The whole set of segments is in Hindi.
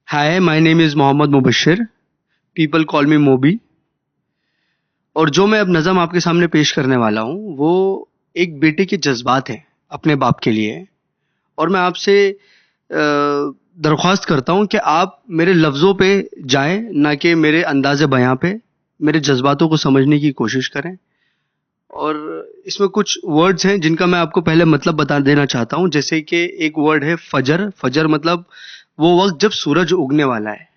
Hi, my name is Mohammad Mubashshir. People call me Mobi. और जो मैं अब नज़म आपके सामने पेश करने वाला हूँ वो एक बेटे के जज्बात हैं अपने बाप के लिए। और मैं आपसे दरख्वास्त करता हूँ कि आप मेरे लफ्ज़ों पे जाएं, ना कि मेरे अंदाज़े बयां पे। मेरे जज्बातों को समझने की कोशिश करें। और इसमें कुछ वर्ड्स हैं जिनका मैं आपको पहले मतलब बता देना चाहता हूँ। जैसे कि एक वर्ड है फजर। फजर मतलब वो वक्त जब सूरज उगने वाला है।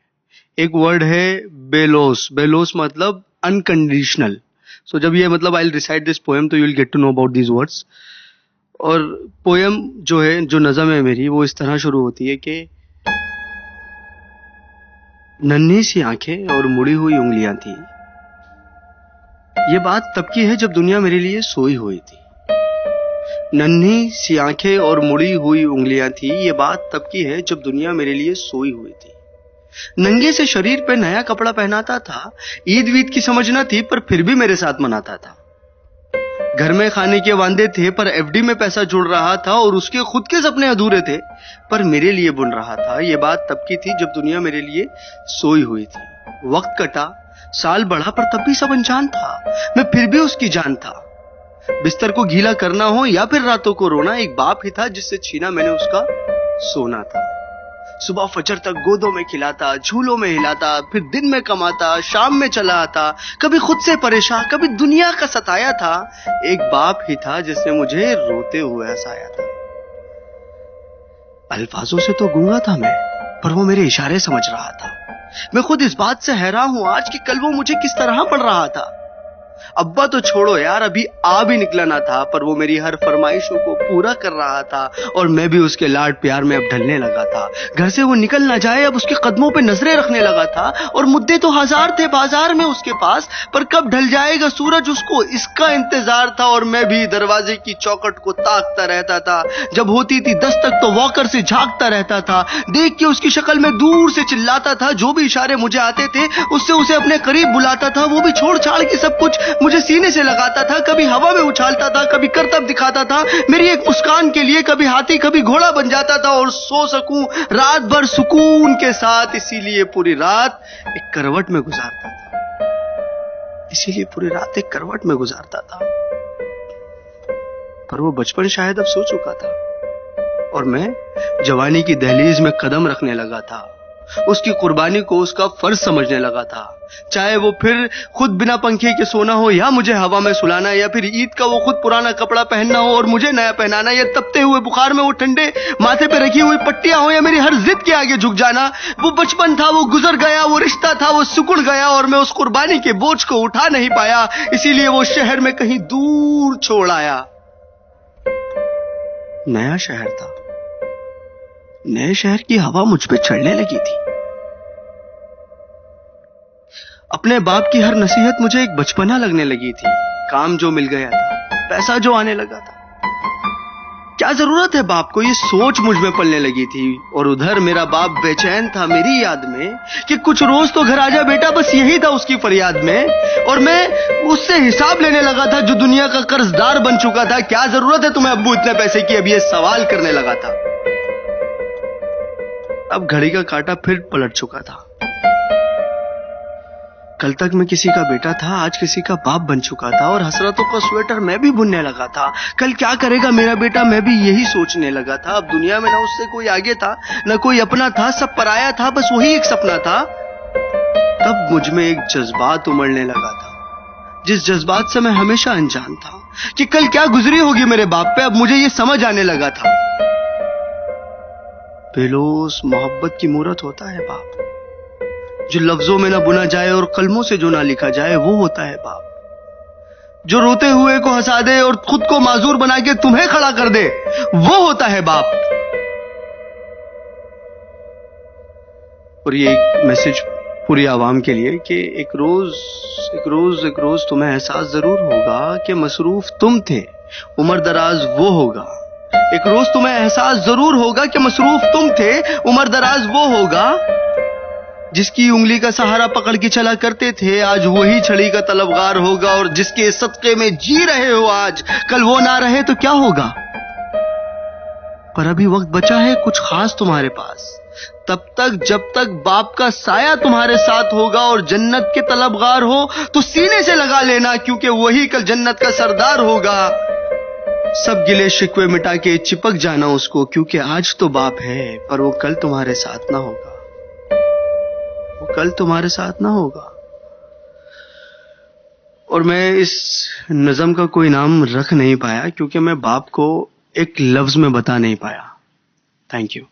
एक वर्ड है बेलोस। बेलोस मतलब अनकंडीशनल। सो जब ये मतलब I will recite this poem तो you will get to know about these words. और पोएम जो है, जो नज़म है मेरी, वो इस तरह शुरू होती है कि नन्ही सी आंखें और मुड़ी हुई उंगलियां थी। ये बात तब की है जब दुनिया मेरे लिए सोई हुई थी। नन्ही सी आंखें और मुड़ी हुई उंगलियां थी। ये बात तब की है जब दुनिया मेरे लिए सोई हुई थी। नंगे से शरीर पे नया कपड़ा पहनाता था। ईद वीद की समझ न थी पर फिर भी मेरे साथ मनाता था। घर में खाने के वांदे थे पर एफडी में पैसा जुड़ रहा था। और उसके खुद के सपने अधूरे थे पर मेरे लिए बुन रहा था। ये बात तब की थी जब दुनिया मेरे लिए सोई हुई थी। वक्त कटा, साल बढ़ा, पर तब भी सब अनजान था। मैं फिर भी उसकी जान था। बिस्तर को गीला करना हो या फिर रातों को रोना, एक बाप ही था जिससे छीना मैंने उसका सोना था। सुबह फजर तक गोदों में खिलाता, झूलों में हिलाता, फिर दिन में कमाता, शाम में चला आता। कभी खुद से परेशान, कभी दुनिया का सताया था। एक बाप ही था जिसने मुझे रोते हुए हंसाया था। अल्फाजों से तो गूंगा था मैं, पर वो मेरे इशारे समझ रहा था। मैं खुद इस बात से हैरान हूं आज कि कल वो मुझे किस तरह पढ़ रहा था। अब्बा तो छोड़ो यार, अभी आ भी निकला ना था, पर वो मेरी हर फरमाइशों को पूरा कर रहा था। और मैं भी उसके लाड प्यार में अब ढलने लगा था। घर से वो निकल ना जाए, अब उसके कदमों पे नजरें रखने लगा था। और मुद्दे तो हजार थे बाजार में उसके पास, पर कब ढल जाएगा सूरज उसको इसका इंतजार था। और मैं भी दरवाजे की चौखट को ताकता रहता था। जब होती थी दस्तक तो वॉकर से झांकता रहता था। देख के उसकी शक्ल में दूर से चिल्लाता था। जो भी इशारे मुझे आते थे उससे उसे अपने करीब बुलाता था। वो भी छोड़ छाड़ के सब कुछ मुझे सीने से लगाता था। कभी हवा में उछालता था, कभी करतब दिखाता था मेरी एक मुस्कान के लिए। कभी हाथी कभी घोड़ा बन जाता था। और सो सकूं रात भर सुकून के साथ, इसीलिए पूरी रात एक करवट में गुजारता था। इसीलिए पूरी रात एक करवट में गुजारता था। पर वो बचपन शायद अब सो चुका था और मैं जवानी की दहलीज में कदम रखने लगा था। उसकी कुर्बानी को उसका फर्ज समझने लगा था। चाहे वो फिर खुद बिना पंखे के सोना हो, या मुझे हवा में सुलाना, या फिर ईद का वो खुद पुराना कपड़ा पहनना हो और मुझे नया पहनाना, या तपते हुए बुखार में वो ठंडे माथे पे रखी हुई पट्टियां हो, या मेरी हर जिद के आगे झुक जाना। वो बचपन था, वो गुजर गया। वो रिश्ता था, वो सिकुड़ गया। और मैं उस कुर्बानी के बोझ को उठा नहीं पाया। इसीलिए वो शहर में कहीं दूर छोड़ आया। नया शहर था। नए शहर की हवा मुझ पे चढ़ने लगी थी। अपने बाप की हर नसीहत मुझे एक बचपना लगने लगी थी। काम जो मिल गया था, पैसा जो आने लगा था, क्या जरूरत है बाप को, ये सोच मुझ में पलने लगी थी। और उधर मेरा बाप बेचैन था मेरी याद में कि कुछ रोज तो घर आजा बेटा, बस यही था उसकी फरियाद में। और मैं उससे हिसाब लेने लगा था जो दुनिया का कर्जदार बन चुका था। क्या जरूरत है तुम्हें अब्बू इतने पैसे की, अब ये सवाल करने लगा था। अब घड़ी का कांटा फिर पलट चुका था। कल तक मैं किसी का बेटा था, आज किसी का बाप बन चुका था। और हसरतों का स्वेटर मैं भी बुनने लगा था। कल क्या करेगा मेरा बेटा, मैं भी यही सोचने लगा था। अब दुनिया में ना उससे कोई आगे था, ना कोई अपना था, सब पराया था, बस वही एक सपना था। तब मुझ में एक जज्बात उमड़ने लगा था, जिस जज्बात से मैं हमेशा अनजान था कि कल क्या गुजरी होगी मेरे बाप पे। अब मुझे ये समझ आने लगा था। बेलोस मोहब्बत की मूरत होता है बाप, जो लफ्जों में ना बुना जाए और कलमों से जो ना लिखा जाए, वो होता है बाप। जो रोते हुए को हंसा दे और खुद को माजूर बना के तुम्हें खड़ा कर दे, वो होता है बाप। और ये एक मैसेज पूरी आवाम के लिए कि एक रोज तुम्हें एहसास जरूर होगा कि मसरूफ तुम थे, उम्र दराज वो होगा। एक रोज तुम्हें एहसास जरूर होगा कि मसरूफ तुम थे, उम्र दराज वो होगा। जिसकी उंगली का सहारा पकड़ के चला करते थे, आज वही छड़ी का तलबगार होगा। और जिसके सदके में जी रहे हो आज, कल वो ना रहे तो क्या होगा। पर अभी वक्त बचा है कुछ खास तुम्हारे पास। तब तक जब तक बाप का साया तुम्हारे साथ होगा और जन्नत के तलबगार हो तो सीने से लगा लेना, क्योंकि वही कल जन्नत का सरदार होगा। सब गिले शिकवे मिटा के चिपक जाना उसको, क्योंकि आज तो बाप है पर वो कल तुम्हारे साथ ना होगा, वो कल तुम्हारे साथ ना होगा। और मैं इस नज़म का कोई नाम रख नहीं पाया क्योंकि मैं बाप को एक लफ्ज में बता नहीं पाया। Thank you.